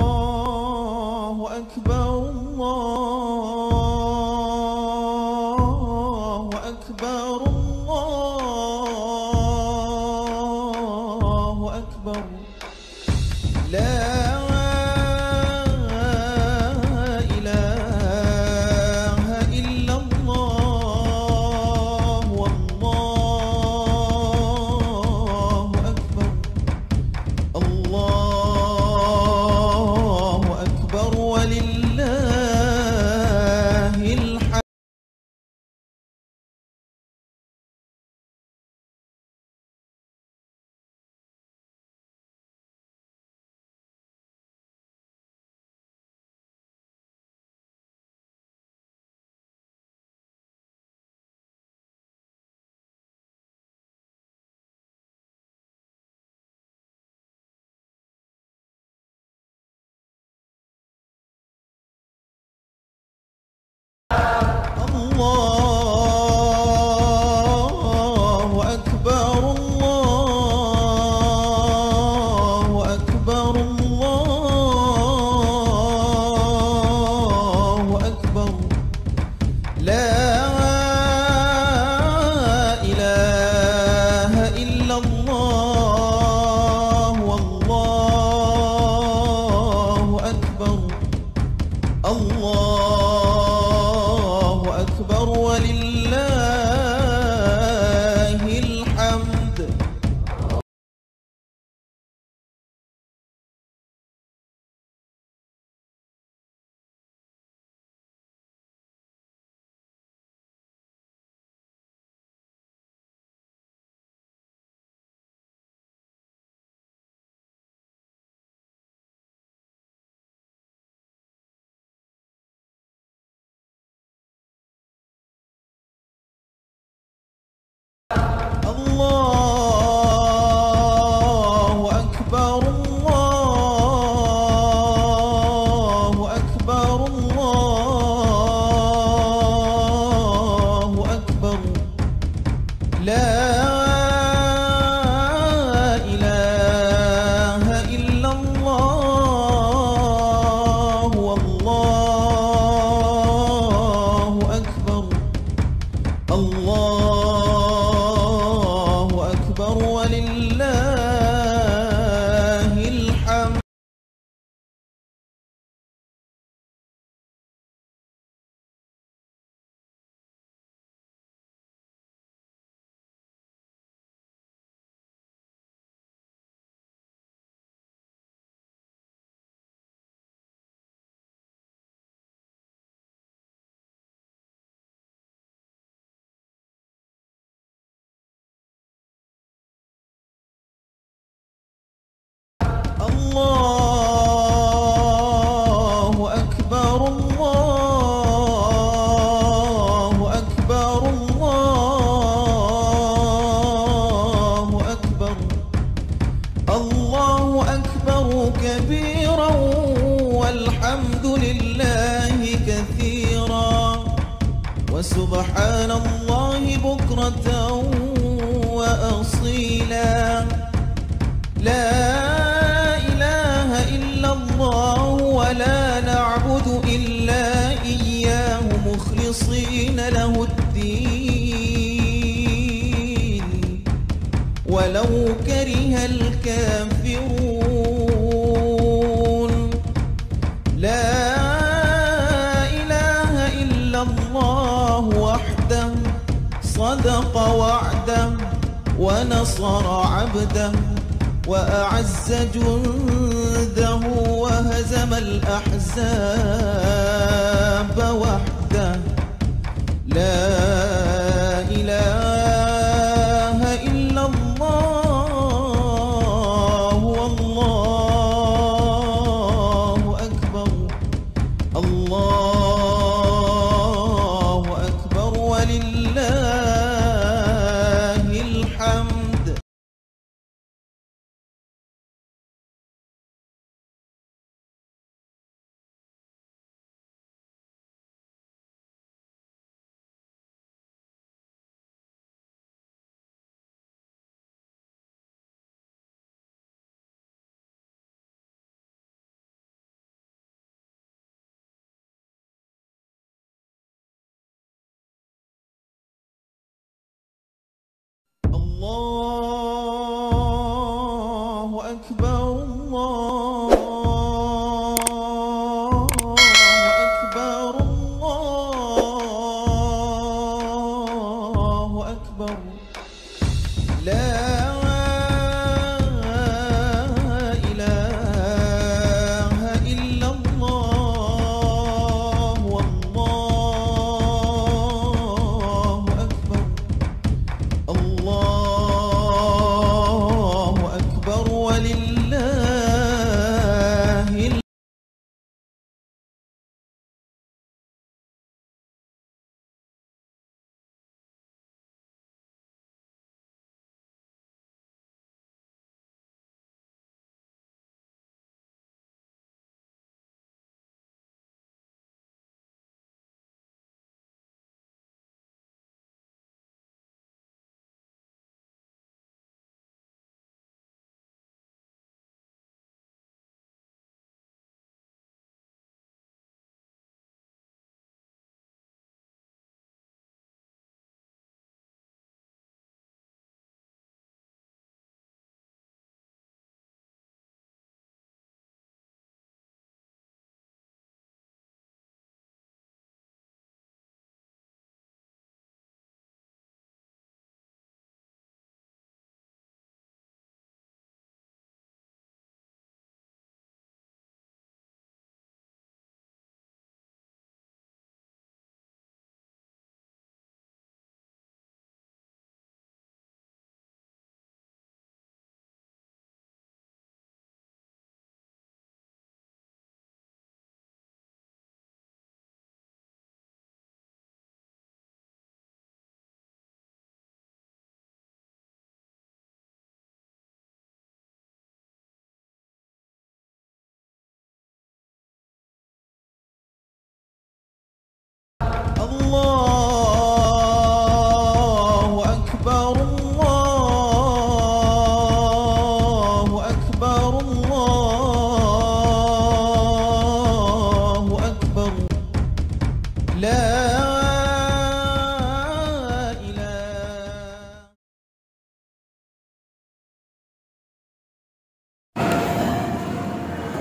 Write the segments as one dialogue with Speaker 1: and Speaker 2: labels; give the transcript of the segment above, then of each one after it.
Speaker 1: الله أكبر الله أكبر الله أكبر لا إله إلا الله والله أكبر الله أكبر ولله الحمد الله أكبر الله أكبر الله أكبر لا إله إلا الله والله أكبر الله أكبر ولله الحمد الله أكبر الله أكبر الله أكبر لا إله إلا الله والله أكبر الله أكبر ولله الحمد الله أكبر الله أكبر الله أكبر الله أكبر كبيرا والحمد لله كثيرا وسبحان الله بكرة وأصيلا لا إله إلا الله ولا نعبد إلا إياه مخلصين له الدين ولو كره الكافرون لا إله إلا الله وحده صدق وعده ونصر عبده وأعز جنده وهزم الأحزاب وحده لا إله إلا الله والله أكبر الله أكبر ولله الحمد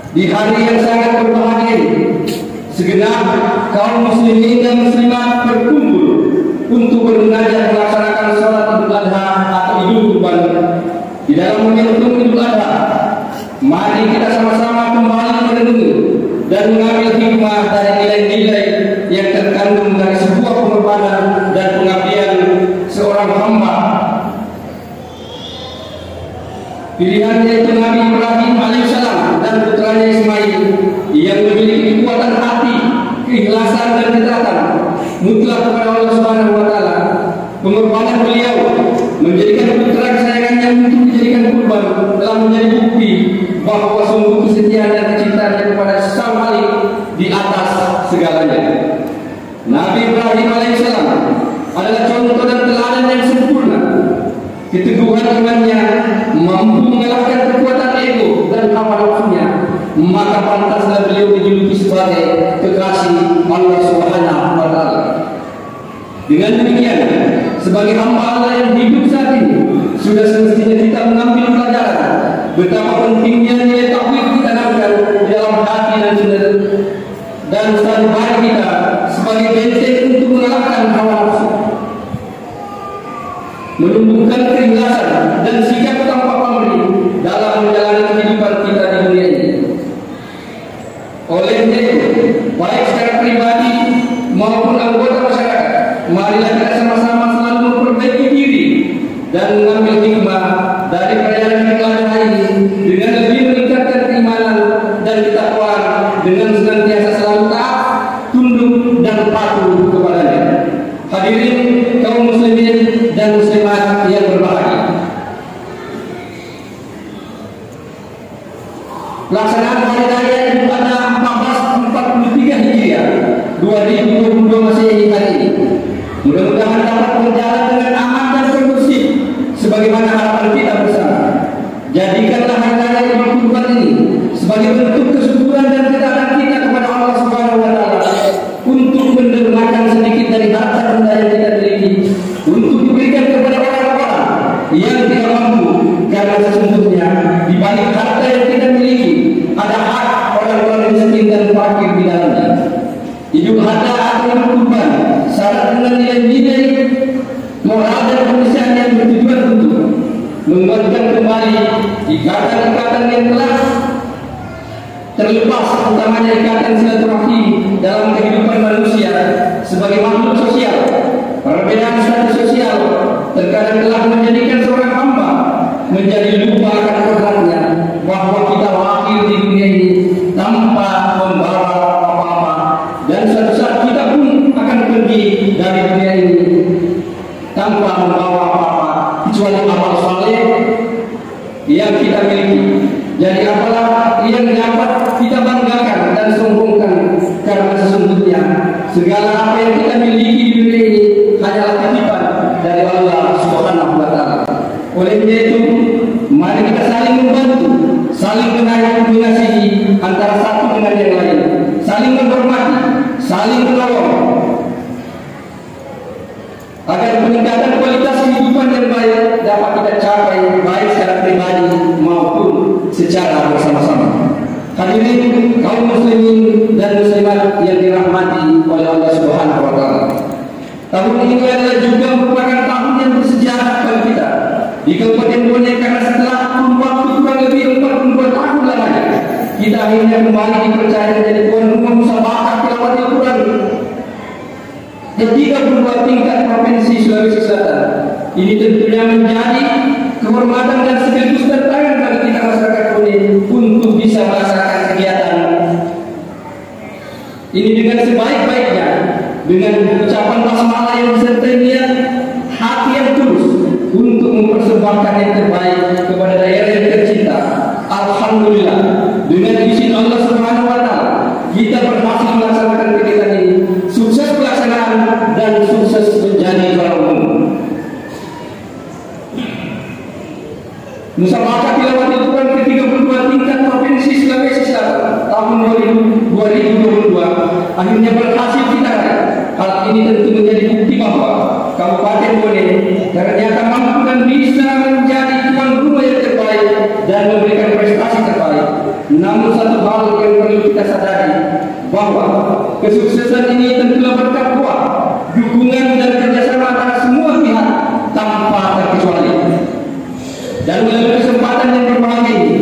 Speaker 2: Di hari yang sangat berbahagia ini, segenap kaum muslimin dan muslimat berkumpul untuk bermunajat melaksanakan sholat Idul Adha atau Idul Kurban. Di dalam momentum Idul Adha, mari kita sama-sama kembali merenungi dan mengambil hikmah dari nilai-nilai yang terkandung dari sebuah pengorbanan dan pengabdian seorang hamba. Pilihan yaitu Nabi Ibrahim alaihissalam dan putranya Ismail yang memiliki kekuatan hati, keikhlasan dan ketaatan mutlak kepada Allah Subhanahu wa taala. Pengorbanan beliau menjadikan putra kesayangannya untuk dijadikan kurban telah menjadi bukti bahwa sungguh kesetiaan dan kecintaannya kepada Sang Khalik di atas segalanya. Nabi Ibrahim alaihissalam adalah contoh dan teladan yang sempurna. Keteguhan imannya mampu mengalahkan kekuatan ego dan hawa nafsunya, maka pantaslah beliau dijuluki sebagai kekasih Allah Subhanahu wa taala. Dengan demikian, sebagai hamba Allah yang hidup saat ini, sudah semestinya kita mengambil pelajaran betapa pentingnya nilai tauhid ditanamkan di dalam hati dan sanubari kita sebagai benteng untuk mengalahkan hawa nafsu, menumbuhkan keikhlasan dan sikap tanpa pamrih dalam menjalani kehidupan kita di dunia ini. Oleh itu, baik secara pribadi maupun anggota masyarakat, marilah kita sama-sama selalu memperbaiki diri dan mengambil hikmah dari perayaan Idul Adha ini dengan lebih meningkatkan keimanan dan ketakwaan dengan senantiasa selalu taat, tunduk dan patuh kepadanya. Hadirin kaum muslimin dan muslimat yang berbahagia, pelaksanaan hari raya Idul Adha 1443 Hijriah 2022 Masehi hari ini mudah-mudahan dapat berjalan dengan aman dan kondusif sebagaimana harapan kita bersama. Jadikanlah hari raya Idul Kurban ini sebagai bentuk kesyukuran dan ketaatan kita kepada Allah Subhanahu wa taala untuk mendermakan sedikit dari harta benda yang kita miliki untuk diberikan kepada orang-orang yang tidak mampu, karena sesungguhnya di balik harta yang kita miliki ada hak orang-orang miskin dan fakir di dalamnya. Idul Adha atau Idul Kurban syarat dengan nilai-nilai moral dan kemanusiaan yang bertujuan untuk menguatkan kembali ikatan-ikatan yang telah terlepas, utamanya ikatan silaturahim dalam kehidupan manusia sebagai makhluk sosial. Perbedaan status sosial terkadang telah menjadikan seorang hamba menjadi lupa akan kodratnya bahwa kita lahir di dunia ini tanpa membawa apa-apa, dan suatu saat kita pun akan pergi dari dunia ini tanpa membawa apa-apa kecuali amal saleh yang kita miliki. Jadi apalah yang dapat kita banggakan dan sombongkan, karena sesungguhnya segala apa yang kita miliki di dunia ini hanyalah titipan dari Allah Subhanahu wa taala. Oleh itu, mari kita saling membantu, saling mengasihi antara satu dengan yang lain, saling menghormati, saling menolong, agar peningkatan kualitas kehidupan yang baik dapat kita capai baik secara pribadi maupun secara bersama-sama. Hadirin kaum muslimin dan muslimat yang dirahmati oleh Allah Subhanahu wa taala. Tahun ini adalah juga merupakan tahun yang bersejarah bagi kita di Kabupaten Bone, karena setelah waktu kurang lebih 42 tahun lamanya kita akhirnya kembali dipercaya menjadi tuan rumah musabaqah tilawatil Quran di 32 tingkat provinsi Sulawesi Selatan. Ini tentunya menjadi kehormatan dan sekaligus tantangan bagi kita masyarakat Bone untuk bisa melaksanakan kegiatan ini dengan sebaik-baiknya, dengan ucapan basmalah yang disertai niat hati yang tulus untuk mempersembahkan yang terbaik kepada daerah yang tercinta. Alhamdulillah, dengan izin Allah Subhanahu wa taala kita berhasil melaksanakan kegiatan ini, sukses pelaksanaan dan sukses menjadi juara umum. Musabaqah tilawatil Quran ke-32 tingkat provinsi Sulawesi Selatan tahun 2022 akhirnya berhasil kita raih. Hal ini tentu menjadi bukti bahwa Kabupaten Bone ternyata mampu dan bisa menjadi tuan rumah yang terbaik dan memberikan prestasi terbaik. namun satu hal yang perlu kita sadari, bahwa kesuksesan ini tentulah berkat buah dukungan dan kerjasama antara semua pihak tanpa terkecuali. Dan melalui kesempatan yang berbahagia ini,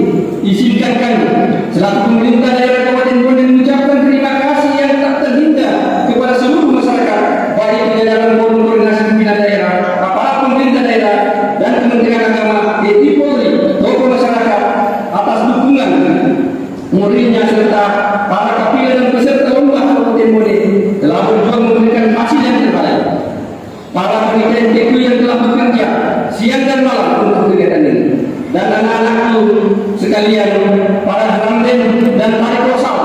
Speaker 2: izinkan kami selaku pemerintah daerah Kabupaten Bone mengucapkan terima kasih yang tak terhingga kepada seluruh masyarakat, baik di jajaran Forum Koordinasi Pimpinan Daerah, aparat pemerintah daerah, dan Kementerian Agama, TNI Polri, tokoh masyarakat atas dukungan muridnya serta para kapila dan peserta lomba Kabupaten Bone telah berjuang memberikan hasil yang terbaik. Para panitia TQ yang telah bekerja siang dan malam untuk kegiatan ini, dan anak-anakku sekalian, para drumden dan tarik kosal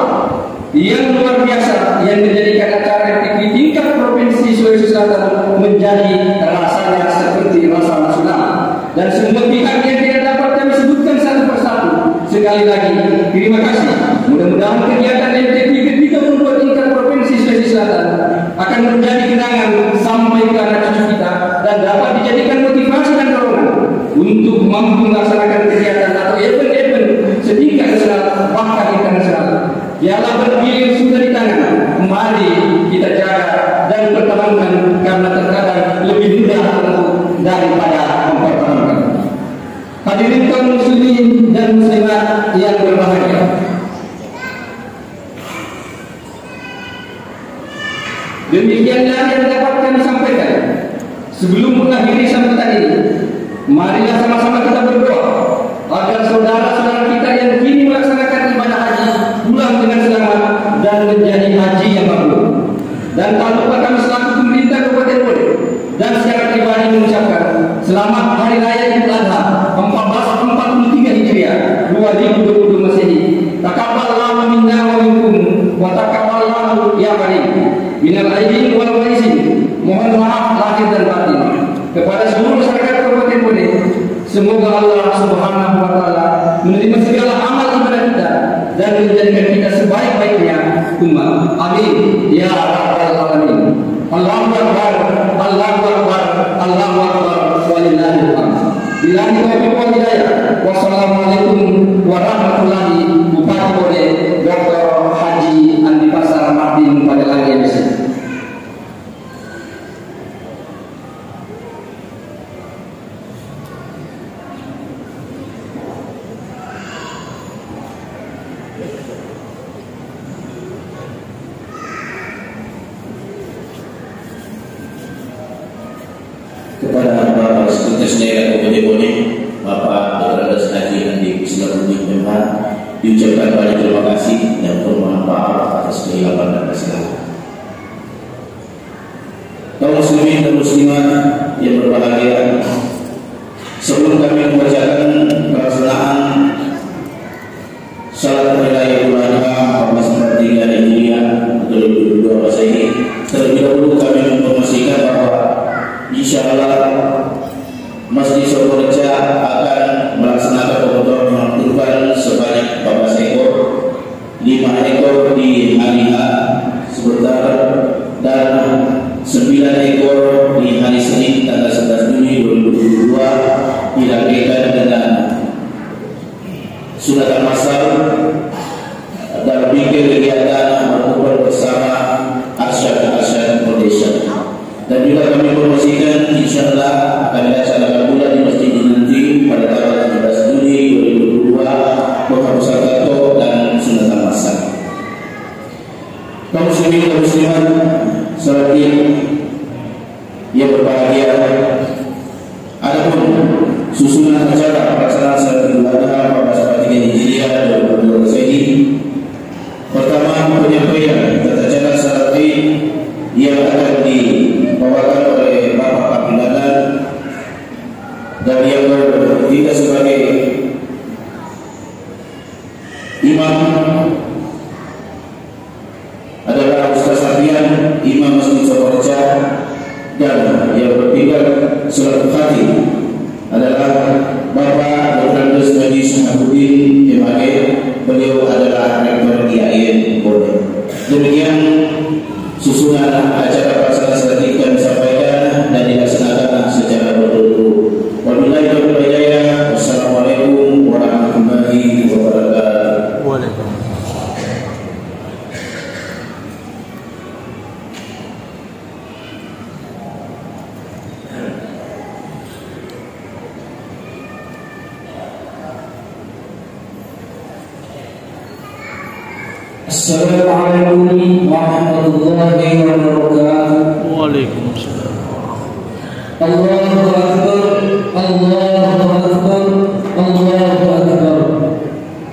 Speaker 2: yang luar biasa yang menjadikan acara TQ tingkat provinsi Sulawesi Selatan menjadi rasanya seperti rasa nasional. Dan semua pihak yang tidak dapat kami sebutkan satu persatu, sekali lagi terima kasih. Mudah-mudahan kegiatan MTQ ke-32 tingkat provinsi Sulawesi Selatan akan menjadi kenangan sampai ke anak cucu kita, dan dapat dijadikan motivasi dan dorongan untuk mampu melaksanakan kegiatan atau event-event setingkat nasional bahkan internasional. Ialah bergilir sudah di tangan, mari kita jaga dan pertahankan, karena terkadang lebih mudah daripada mempertahankan. Hadirin kaum muslimin dan muslimat yang berbahagia, demikianlah yang dapat kami sampaikan. Sebelum mengakhiri sambutan ini, marilah sama-sama kita berdoa agar saudara-saudara kita yang kini melaksanakan ibadah haji pulang dengan selamat dan menjadi haji yang mabrur. Dan tak lupa kami selaku pemerintah Kabupaten Bone dan secara pribadi mengucapkan selamat Hari Raya Idul Adha 1443 Hijriah 2020 Masehi. Taqabbalallahu minna wa minkum wa taqabbalallahu ya karim. Minal aidin wal faizin. Mohon maaf lahir dan batin kepada seluruh masyarakat Kabupaten Bone. Semoga Allah Subhanahu wa taala menerima segala amal ibadah kita dan menjadikan kita sebaik-baiknya umat. Amin ya rabbal alamin. Allahu akbar, Allahu akbar, Allahu akbar, walillahil hamd. Billahi taufiq wal hidayah. Wassalamualaikum warahmatullahi wabarakatuh. Bone Dr. Haji Andi Pasar Martin Padelangi MC.
Speaker 3: Kepada Bapak Sekretaris Daerah Kabupaten Bone, Bapak Dr. Haji Andi Bismillahirrahmanirrahim, MH, diucapkan banyak terima kasih dan permohonan maaf atas kehilapan dan kesalahan. Kaum muslimin dan muslimat yang berbahagia, sebelum kami membacakan pelaksanaan salat Hari Raya Idul Adha 1443 Hijriah 2022 Masehi, terlebih dahulu kami menginformasikan bahwa insyaallah Masjid Sokoreja akan melaksanakan pemotongan kurban sebanyak 14 ekor, 5 ekor di hari H sebentar, dan 9 ekor di hari Senin tanggal 11 Juni 2022 dilakukan dengan sunatan massal dalam bikin kegiatan berkumpul bersama Arsyad Foundation. Dan juga kami informasikan insyaallah akan dilaksanakan pula di masjid ini nanti pada tanggal 17 Juni 2022 buka pusat dan sunatan massal. Kaum muslimin dan muslimat selain yang berbahagia, adapun susunan acara pelaksanaan salat Idul Adha 1443 Hijriah 2022 Masehi, pertama penyampaian tata cara salat Id yang akan dibawakan oleh Bapak Kapitanan, dan yang kita sebagai imam adalah Ustaz Safian, Imam Masjid Sokoreja, dan yang bertiga selaku khatib adalah Bapak Dr. Desmedi Syahbudin MAG. Beliau adalah Rektor IAIN Bone. Demikian susunan acara pelaksanaan salat Id kami sampaikan dan dilaksanakan secara berturut-turut. Wabillahi taufiq wal hidayah. Wassalamualaikum warahmatullahi wabarakatuh.
Speaker 2: Assalamualaikum warahmatullahi wabarakatuh.
Speaker 4: Waalaikumsalam.
Speaker 2: Allahu Akbar, Allahu Akbar, Allahu Akbar.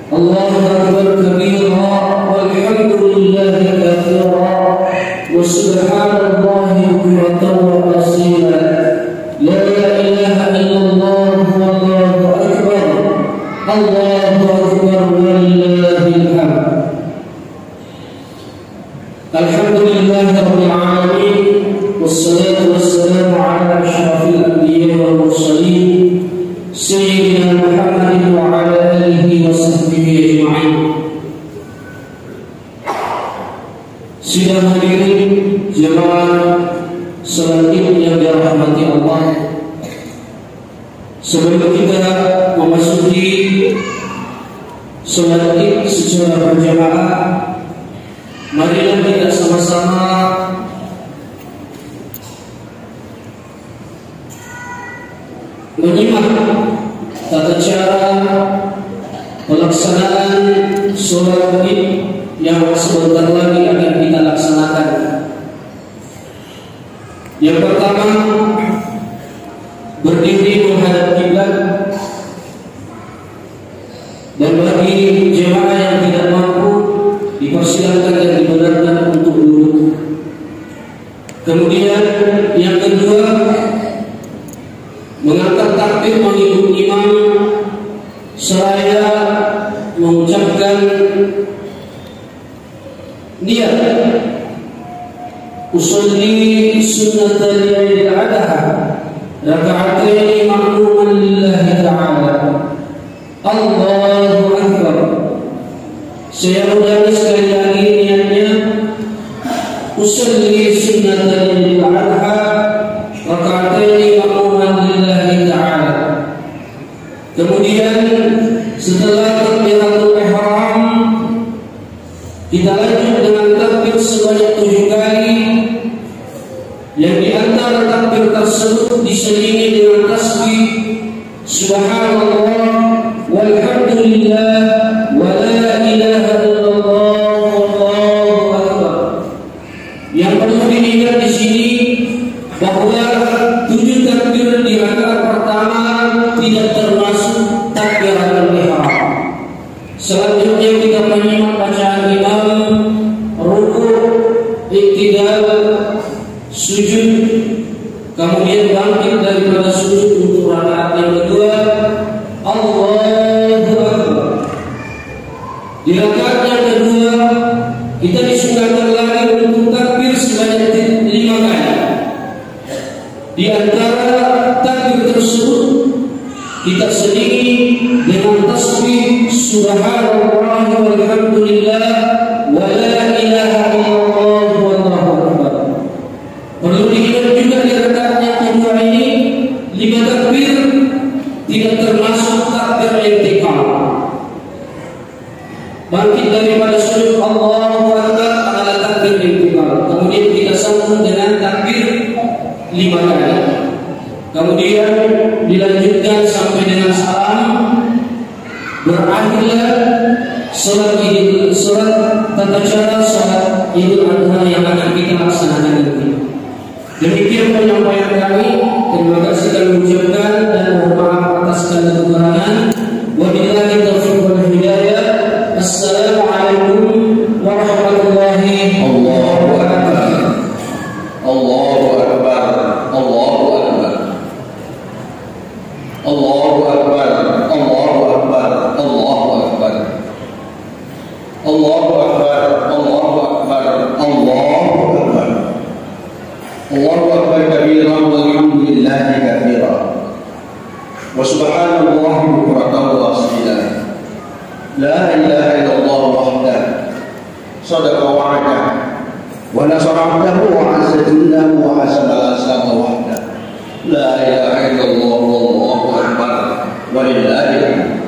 Speaker 2: Allahu Akbar kabira walhamdulillahi katsira wa subhanallahi bukratan wa asila. La ilaha illallah wallahu akbar. Allahu akbar walillahil hamd. Alhamdulillahi rabbil alamin. Wassalatu wassalamu ala asyrafil anbiya'i wal mursalin sayyidina Muhammadin wa ala alihi wa sahbihi ajma'in. Sidang hadirin jemaah salat Id yang dirahmati Allah, sebelum kita memasuki salat Id secara berjamaah, marilah kita sama-sama menyimak tata cara pelaksanaan sholat Id yang sebentar lagi akan kita laksanakan. Yang pertama, berdiri menghadap kiblat, dan bagi jemaah yang tidak mampu dipersilakan dan dibenarkan untuk duduk. Kemudian yang kedua, mengangkat takbir mengikut imam seraya mengucapkan niat usolli sunnatan Idul Adha raka'ataini ma'muman lillahi ta'ala. Allahu Akbar. Saya ulangi sekali lagi niatnya, usolli sunnatan Idul Adha raka'ataini ma'muman lillahi ta'ala. Kemudian setelah takbiratul ihram, kita lanjut dengan takbir sebanyak 7 kali, yang di antara takbir tersebut diselingi dengan tasbih subhanallah walhamdulillah wa la ilaha illallah wallahu akbar. Yang perlu diingat di sini bahwa 7 takbir di rakaat pertama tidak termasuk takbiratul ihram. Selanjutnya kita menyimak bacaan imam, rukuk, iktidal, sujud, kemudian bangkit daripada sujud untuk rakaat yang kedua. Allahu Akbar. Di rakaat yang kedua kita disunahkan lagi untuk takbir sebanyak 5 kali. Di antara takbir tersebut kita selingi dengan tasbih subhanallah walhamdulillah wa la ilaha illallah wallahu akbar. Perlu diingat juga di rakaat yang kedua ini 5 takbir tidak termasuk takbir intiqal. Bangkit daripada sujud Allahu akbar adalah takbir intiqal. Kemudian kita sambung dengan takbir 5 kali. Kemudian dilanjutkan sampai dengan salam. Berakhirlah salat tata cara salat Idul Adha yang akan kita laksanakan nanti. Demikian penyampaian kami. Terima kasih kami ucapkan dan mohon maaf atas segala kekurangan. Wabillahi taufiq wal hidayah. Assalamualaikum warahmatullahi wabarakatuh.
Speaker 3: Allahu Akbar. Allahu Akbar. Allahu Akbar. Allahu Akbar. Allahu Akbar. Allahu Akbar. Allahu Akbar. Allahu Akbar. Allahu Akbar kabiran walhamdulillahi katsiran. Wa subhanallahi bukratan wa asila. La ilaha illallah wahdahu. Sadaqa wa'ada. Wa nasara 'abdahu wa 'azza jundahu wa hasala asama wahdahu. La ilaha illallah wallahu akbar walillahil hamd.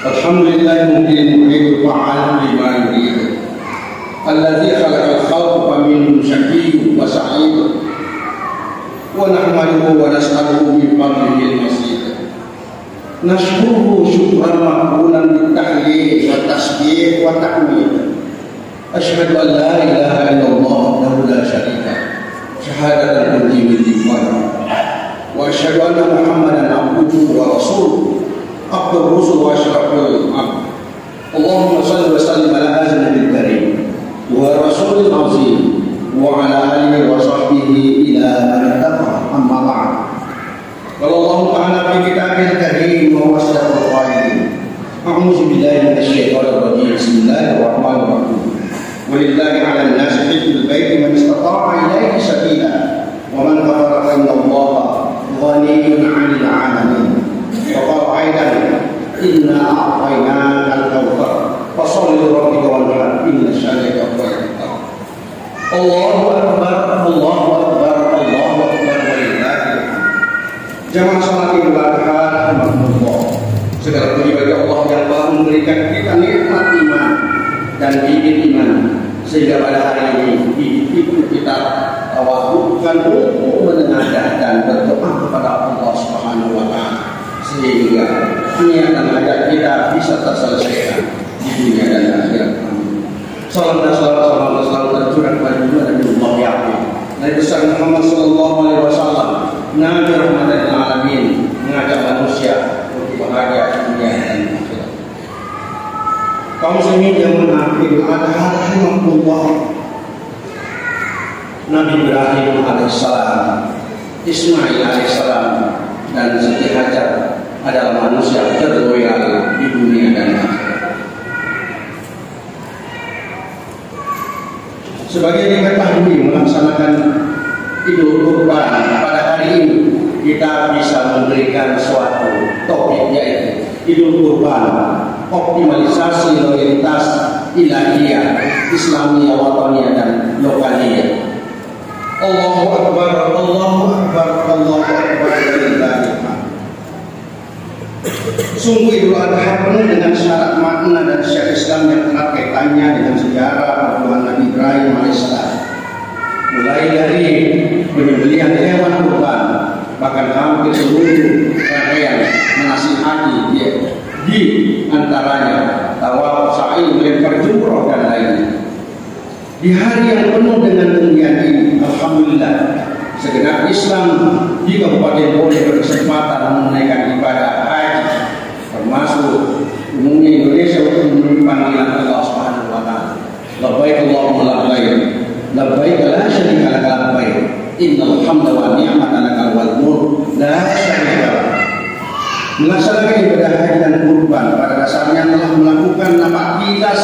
Speaker 3: Alhamdulillah mungkin murid fa'al lima yurid. Alladzi khalaqal khalqa min syaqiyyin wa sa'id. Wa nahmaduhu wa nas'aluhu min fadlihi al-masih. Nashkuruhu syukran maqbulan bit tahlil wa tasbih wa tahmid.
Speaker 4: Asyhadu an la ilaha illallah wahdahu la syarika syahadatan kunti min iman. Wa asyhadu anna Muhammadan abduhu wa rasuluh. Abdur rusul wa asyrafil abd. Allahumma salli wa sallim ala hadha nabiyil karim wa rasulil azim wa ala alihi wa sahbihi ila man taqa. Amma ba'd. Qala Allah ta'ala fi kitabil karim wa wasdaqul qailin. A'udzu billahi minasy syaithanir rajim. Bismillahirrahmanirrahim. Walillahi 'alan nasi hajjul baiti man istata'a ilaihi sabila wa man kafara fa inna Allaha ghaniyyun 'anil 'alamin. Wa qala aidan inna a'tainaka al-kautsar fasholli li rabbika wanhar inna syani'aka huwal abtar. Allahu akbar, Allahu akbar, Allahu akbar, walillahil hamd. Jamaah salat Idul Adha rahmatullah. Segala puji bagi Allah yang telah memberikan kita nikmat iman dan bibit iman, sehingga pada hari ini itu kita tawakulkan untuk menengadah dan berdoa kepada Allah Subhanahu wa Ta'ala, sehingga niat dan hajat kita bisa terselesaikan di dunia dan akhirat. Salam dan salam selalu tercurah kepada Nabiullah Yaqub, Nabi besar Muhammad sallallahu alaihi wasallam, Nabi rahmatan lil alamin, mengajak manusia untuk bahagia dunia dan akhirat. Kaum muslimin yang mengakhiri Adha rahimahullah, Nabi Ibrahim alaihissalam, Ismail alaihissalam, dan Siti Hajar adalah manusia terloyal di dunia dan akhirat. Sebagai diketahui melaksanakan Idul Kurban pada hari ini, kita bisa memberikan suatu topik, yaitu Idul Kurban, optimalisasi loyalitas ilahiyah, Islamiyah, wataniyah, dan lokaliyah. Allahu akbar, Allahu akbar, Allahu akbar, walillahil hamd. Sungguh Idul Adha penuh dengan syarat makna dan syiar Islam yang erat kaitannya dengan sejarah perjuangan Nabi Ibrahim alaihissalam. Mulai dari penyembelihan hewan kurban, bahkan hampir seluruh rangkaian manasik haji di antaranya tawaf, sa'i, melempar jumroh dan lainnya. Di hari yang penuh dengan kemuliaan ini, alhamdulillah, segenap Islam di Kabupaten Bone berkesempatan menunaikan ibadah haji, termasuk umumnya Indonesia, untuk memenuhi panggilan Allah Subhanahu wa Ta'ala. Labbaik Allahumma labbaik, labbaik la syarika lak labbaik, innal hamda wa ni'mata lakal wal mulk la syarika lak. Melaksanakan ibadah haji dan kurban pada dasarnya telah melakukan aktivitas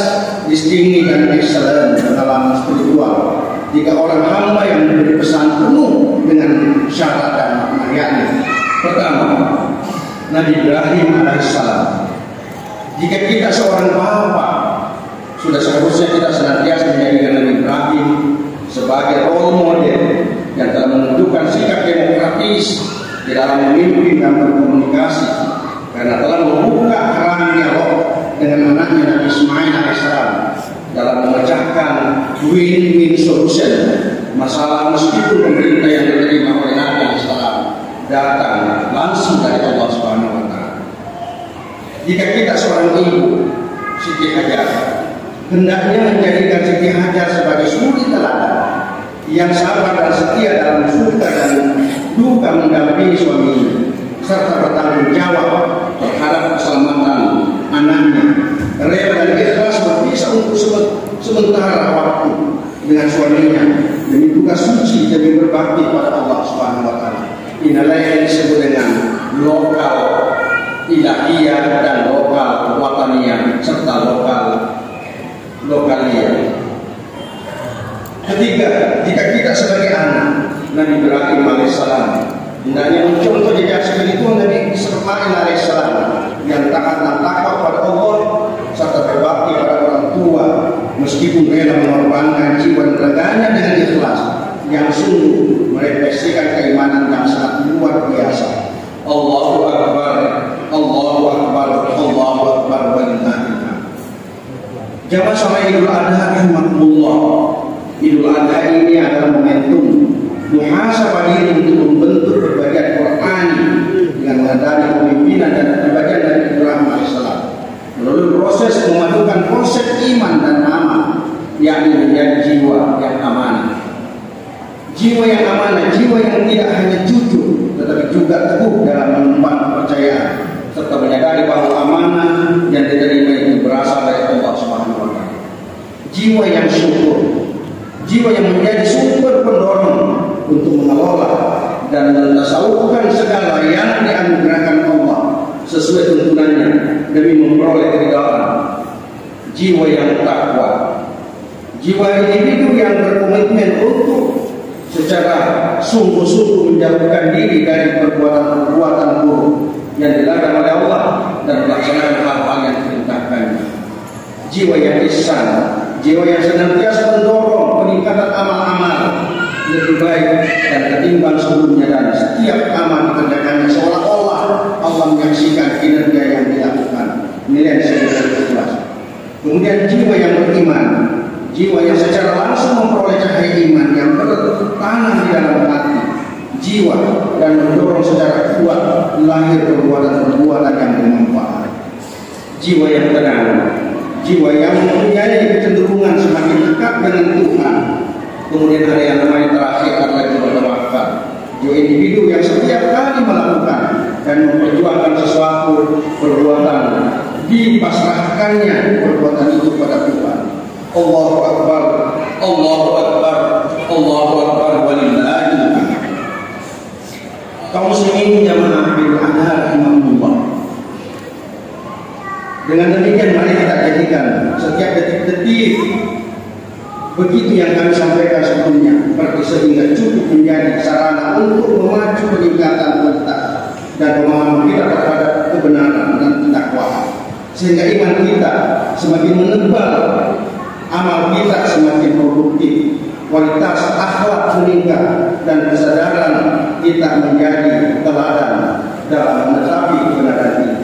Speaker 4: distingsi dan excellent dalam spiritual. Jika orang hamba yang memberi pesan penuh dengan syarat dan makna, yakni pertama, Nabi Ibrahim alaihissalam. Jika kita seorang bapak, sudah seharusnya kita senantiasa menjadikan Nabi Ibrahim sebagai role model yang telah menunjukkan sikap demokratis di dalam memimpin dan berkomunikasi, karena telah membuka keran dialog dengan anaknya Nabi Ismail alaihissalam dalam memecahkan win-win solution masalah, meskipun pemerintah yang diterima oleh Nabi alaihissalam datang langsung dari Allah Subhanahu wa Ta'ala. Jika kita seorang ibu, Siti Hajar, hendaknya menjadikan Siti Hajar sebagai suri teladan yang sabar dan setia dalam suka dan duka mendampingi suaminya, serta bertanggung jawab terhadap keselamatan anaknya, rela dan ikhlas berpisah untuk sementara waktu dengan suaminya demi tugas suci demi berbakti pada Allah Subhanahu wa Ta'ala. Inilah yang disebut dengan lokal ilahiyah dan lokal wataniyah serta lokaliyah. Ketiga, jika kita sebagai anak Nabi Ibrahim alaihissalam, hendaknya mencontoh jejak spiritual Nabi Ismail alaihissalam yang taat dan takwa pada Allah serta berbakti pada orang tua, meskipun rela mengorbankan jiwa dan raganya dengan ikhlas yang sungguh merefleksikan keimanan yang sangat luar biasa. Allahu akbar, Allahu akbar, Allahu akbar, walillahil hamd. Jamaah salat Idul Adha rahmatullah. Idul Adha ini adalah momentum muhasabah diri untuk membentuk berbagai Quran dengan mengadani pemimpinan dan kepribadian dari Ibrahim alaihissalam melalui proses memadukan konsep iman dan amal yakni menjadi jiwa yang amanah. Jiwa yang amanah, jiwa yang tidak hanya jujur, tetapi juga teguh dalam mengemban kepercayaan, serta menyadari bahwa amanah yang diterima itu berasal dari Allah Subhanahu wa Ta'ala. Jiwa yang syukur, jiwa yang menjadi sumber pendorong untuk mengelola dan mentasawufkan segala yang dianugerahkan Allah sesuai tuntunannya demi memperoleh keridhaan. Jiwa yang takwa, jiwa individu yang berkomitmen untuk secara sungguh-sungguh menjauhkan diri dari perbuatan-perbuatan buruk yang dilarang oleh Allah dan melaksanakan hal-hal yang diperintahkannya. Jiwa yang ihsan, jiwa yang senantiasa mendorong peningkatan amal-amal lebih baik dan ketimbang sebelumnya, dan setiap amal dikerjakannya seolah-olah Allah menyaksikan kinerja yang dilakukan. Nilai sebagai ikhlas. Kemudian jiwa yang beriman, jiwa yang secara langsung memperoleh cahaya iman yang bertanam di dalam hati, jiwa dan mendorong secara kuat lahir perbuatan-perbuatan yang bermanfaat. Jiwa yang tenang, jiwa yang mempunyai kecenderungan semakin dekat dengan Tuhan. Kemudian ada yang namanya terakhir adalah jiwa tawakal, jiwa individu yang setiap kali melakukan dan memperjuangkan sesuatu perbuatan, dipasrahkannya perbuatan itu pada Tuhan. Allahu Akbar, Allahu Akbar, Allahu Akbar, walillahil hamd. Kaum muslimin jamaah bil adhar rahimahullah. Dengan demikian mari kita jadikan setiap detik-detik begitu yang kami sampaikan sebelumnya seperti sehingga cukup menjadi sarana untuk memacu peningkatan kita dan pemahaman kita terhadap kebenaran dan ketakwaan, sehingga iman kita semakin menebal, amal kita semakin produktif, kualitas akhlak meningkat, dan kesadaran kita menjadi teladan dalam menetapi kebenaran ini.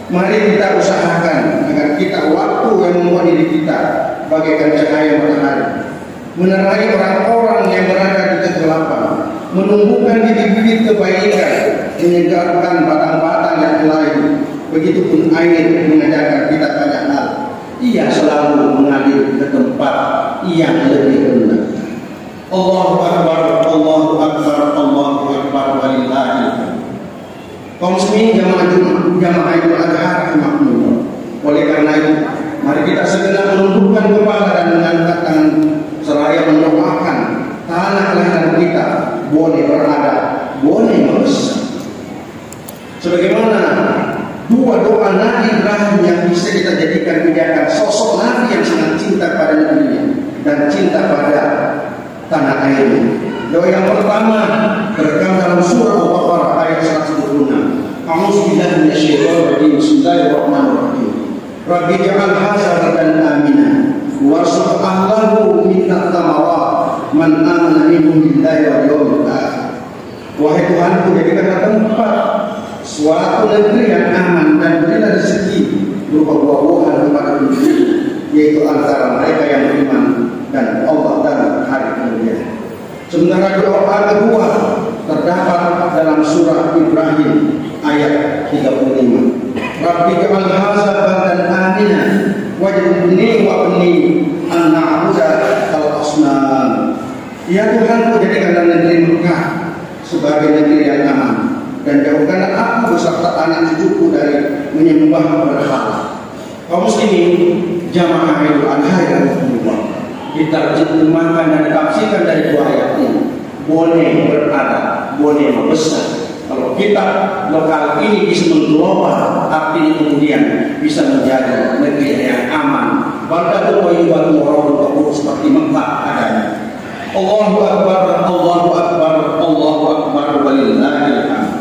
Speaker 4: Mari kita usahakan agar kita waktu yang membuat diri kita bagaikan cahaya matahari, menerangi orang-orang yang berada di kegelapan, menumbuhkan bibit-bibit kebaikan, menyegarkan batang-batang yang lain. Begitupun air mengajarkan kita banyak hal. Ia selalu mengalir ke tempat yang lebih rendah. Allahu Akbar, Allahu Akbar, Allahu Akbar, walillahil hamd. Kaum muslimin jamaah Idul Adha rahimahullah. Oleh karena itu, mari kita segenap menundukkan kepala dan mengangkat tangan seraya mendoakan tanah kelahiran kita boleh berada, boleh membesar. Sebagaimana dua doa Nabi Ibrahim yang bisa kita jadikan pijakan sosok Nabi yang sangat cinta pada negerinya dan cinta pada tanah airnya. Doa yang pertama terekam dalam surah Al-Baqarah ayat 126. A'udzubillahi minasyaitonir rajim. Bismillahirrahmanirrahim. Rabbi ja'al hadza baladan amina warzuq ahlahu minat thamarat man amana minhum billahi wal yawmil akhir. Wahai Tuhanku, jadikanlah tempat suatu negeri yang aman dan berilah rezeki berupa buah-buahan kepada penduduk, yaitu antara mereka yang beriman dan Allah dan hari kemudian. Sementara doa kedua terdapat dalam surah Ibrahim ayat 35. Rabbi ja'al hadza baladan amina waj'alni wa ibni an na'budu al-asnam. Ya Tuhanku, jadikanlah negeri Mekah sebagai negeri yang aman dan jauhkanlah aku beserta anak cucuku dari menyembah berhala. Kaum muslimin jamaah Idul Adha yang berjumlah, kita terjemahkan dan ditafsirkan dari dua ayat ini. Boleh berada, boleh membesar. Kalau kita lokal ini bisa mengglobal, artinya kemudian bisa menjadi negeri yang aman. Baldatun thayyibatun wa rabbun ghafur, seperti Mekah adanya. Allahu Akbar, Allahu Akbar, Allahu Akbar, walillahil hamd.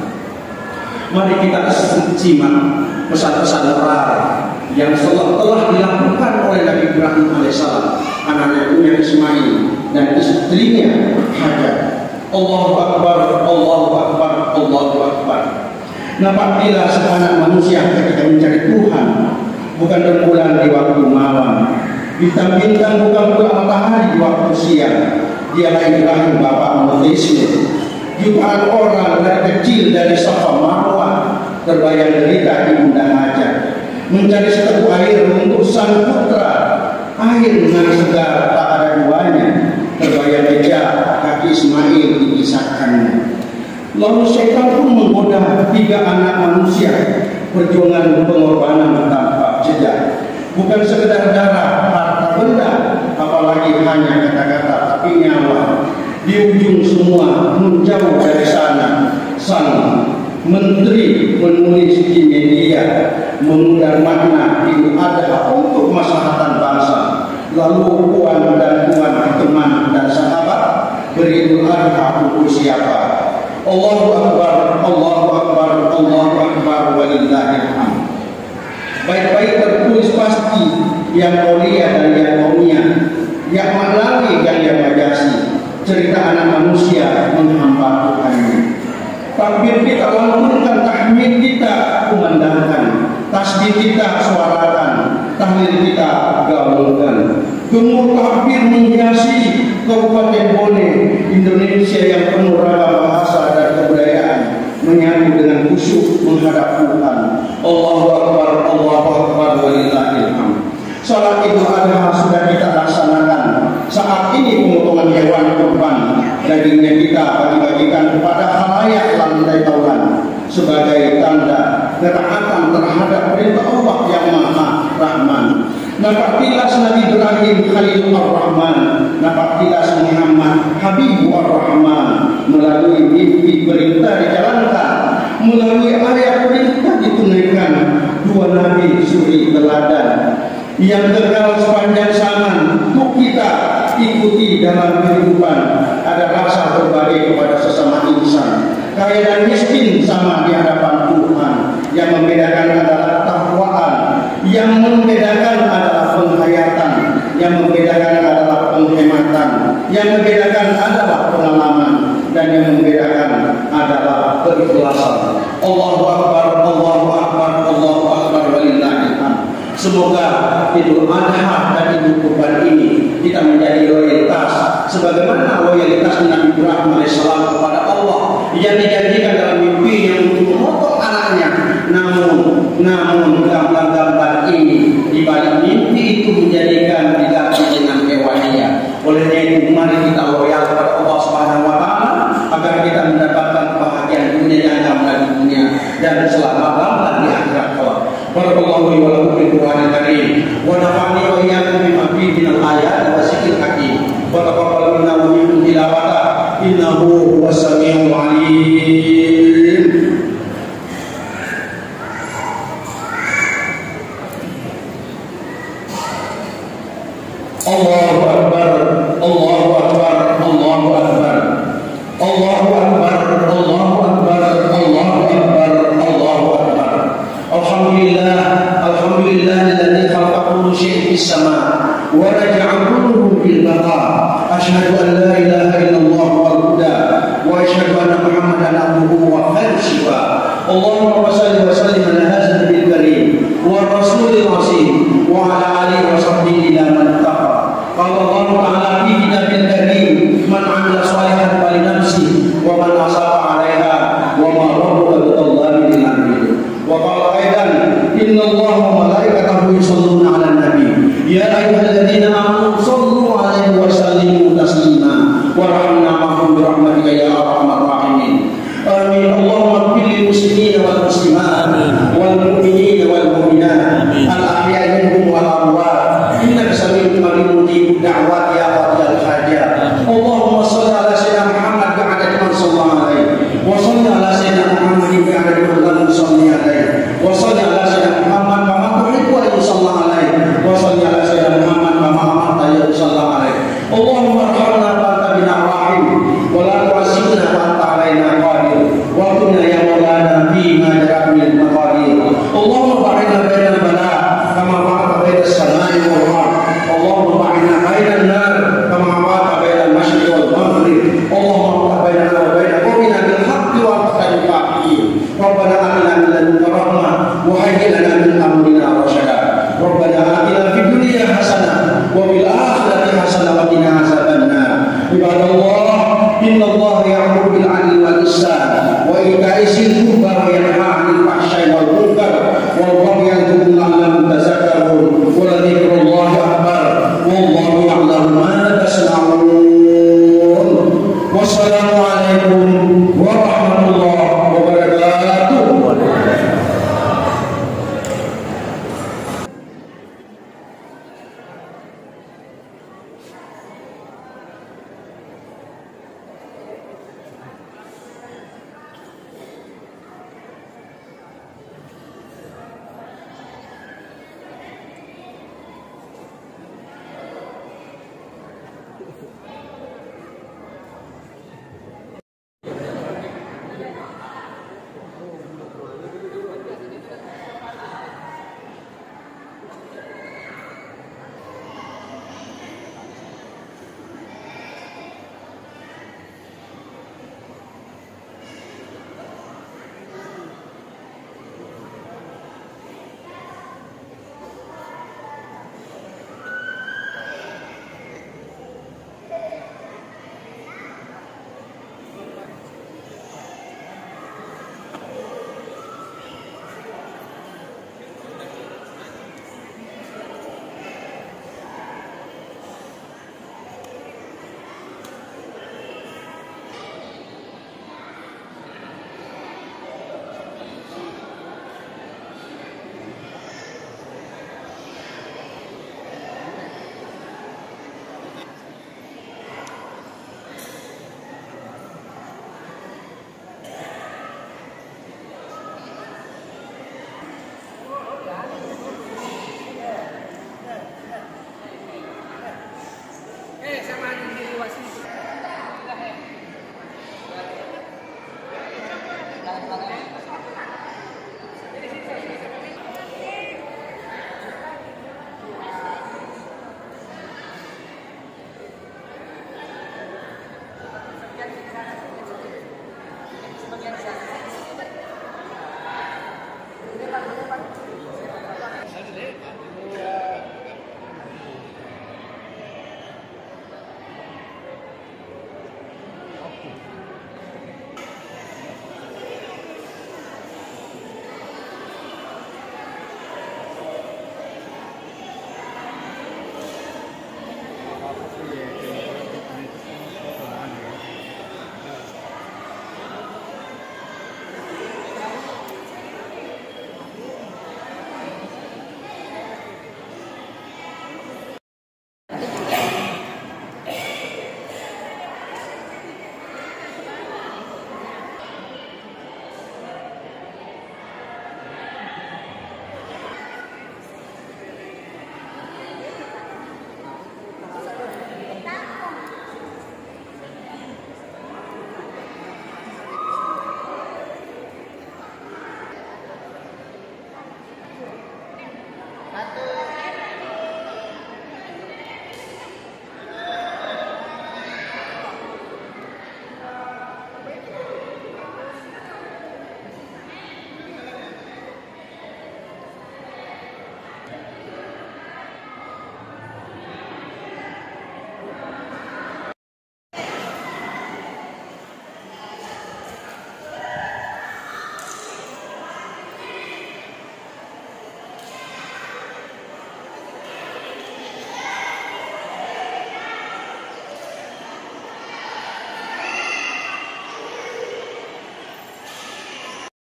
Speaker 4: Mari kita simak pesan-pesan moral yang telah dilakukan oleh Nabi Ibrahim alaihissalam, anaknya Ismail dan istrinya Hajar. Allahu Akbar, Allahu Akbar, Allahu Akbar. Nampaklah seanak manusia ketika mencari Tuhan bukan rembulan di waktu malam, bintang-bintang bukan pula matahari di waktu siang. Dialah Ibrahim bapak monoteisme. Jutaan orang dari kecil dari Safa Marwah terbayang derita ibunda Hajar mencari seteguk air untuk sang putra Air dengan segar tak ada duanya, terbayang jejak kaki Ismail dikisahkannya. Lalu syaitan pun menggoda 3 anak manusia. Perjuangan pengorbanan tanpa jejak, bukan sekedar darah, harta benda, apalagi hanya kata-kata, tapi nyawa. Di ujung semua menjauh dari sana, sang menteri menulis di media mengundang makna Idul Adha untuk kemaslahatan bangsa. Lalu puan dan puan, teman dan sahabat, beridul adha untuk siapa? Allahu Akbar, Allahu Akbar, Allahu Akbar, walillahil hamd. Baik-baik tertulis pasti yang mulia dan yang mulia, yang maknawi dan yang majasi. Cerita anak manusia menghamba Tuhannya. Takbir kita lantunkan, tahmid kita kumandangkan, tasbih kita suarakan, tahlil kita gaungkan. Gemur takbir menghiasi Kabupaten Bone, Indonesia yang penuh ragam bahasa dan kebudayaan, menyatu dengan khusyuk menghadap Tuhan. Allahu Akbar, Allahu Akbar, walillahil hamd. Salat Idul Adha sudah kita laksanakan. Saat ini pemotongan hewan kurban, dagingnya kita bagi-bagikan kepada khalayak lantai taulan sebagai tanda ketaatan terhadap perintah Allah yang Maha Rahman. Nampak tilas Nabi Ibrahim Khalilur Rahman, nampak tilas Muhammad Habibur Rahman, melalui mimpi perintah dijalankan, melalui ayat perintah ditunaikan. 2 nabi suri teladan yang kekal sepanjang zaman untuk kita ikuti dalam kehidupan. Ada rasa berbagi kepada sesama insan, kaya dan miskin sama di hadapan Tuhan. Yang membedakan adalah takwaan, yang membedakan adalah penghayatan, yang membedakan adalah penghematan, yang membedakan adalah pengalaman, dan yang membedakan adalah keikhlasan. Allahu Akbar, Allahu Akbar, Allahu Akbar, walillahil hamd. Semoga Idul Adha dan Idul Kurban ini kita menjadi loyalitas sebagaimana loyalitas Nabi Ibrahim AS kepada Allah yang dijanjikan dalam mimpinya untuk memotong anaknya. Namun gambar-gambar ini di balik mimpi itu menjadikan diganti dengan hewannya. Olehnya itu mari kita loyal kepada Allah Subhanahu wa taala agar kita mendapatkan kebahagiaan dunia yang dan dunia dan selamat-selamat di akhirat kelak. Barakallahu li wa lakum fil Qur'anil Karim wa nafa'ani wa iyyakum bima fihi minal ayati wa dzikril hakim. Wa taqabbal minna wa minkum tilawata innahu huwas samiul alim. Allahu Akbar, Allahu Akbar, Allahu Akbar, Allahu Akbar, Allahu Akbar, Allahu Akbar, Allahu Akbar. Alhamdulillah, alhamdulillah alladzi khalaqa kulla syai'in fis sama' wa raja'a kulluhu bil baqa. Asyhadu an la ilaha illallah wal huda wa asyhadu anna Muhammadan abduhu wa khairus shifa. Allahumma shalli wa sallim ala hadzal nabiyil karim wa rasulil azim wa ala alihi wa sahbihi ila man taqa. Qala Allah ta'ala fi kitabil karim man 'amila shalihan falinafsihi wa man asaba 'alaiha wa ma rabbuka bidhallamin lil 'abid. Wa qala aidan inna Allaha wa malaikatahu yusholluna 'alan nabi ya ayyuhalladzina amanu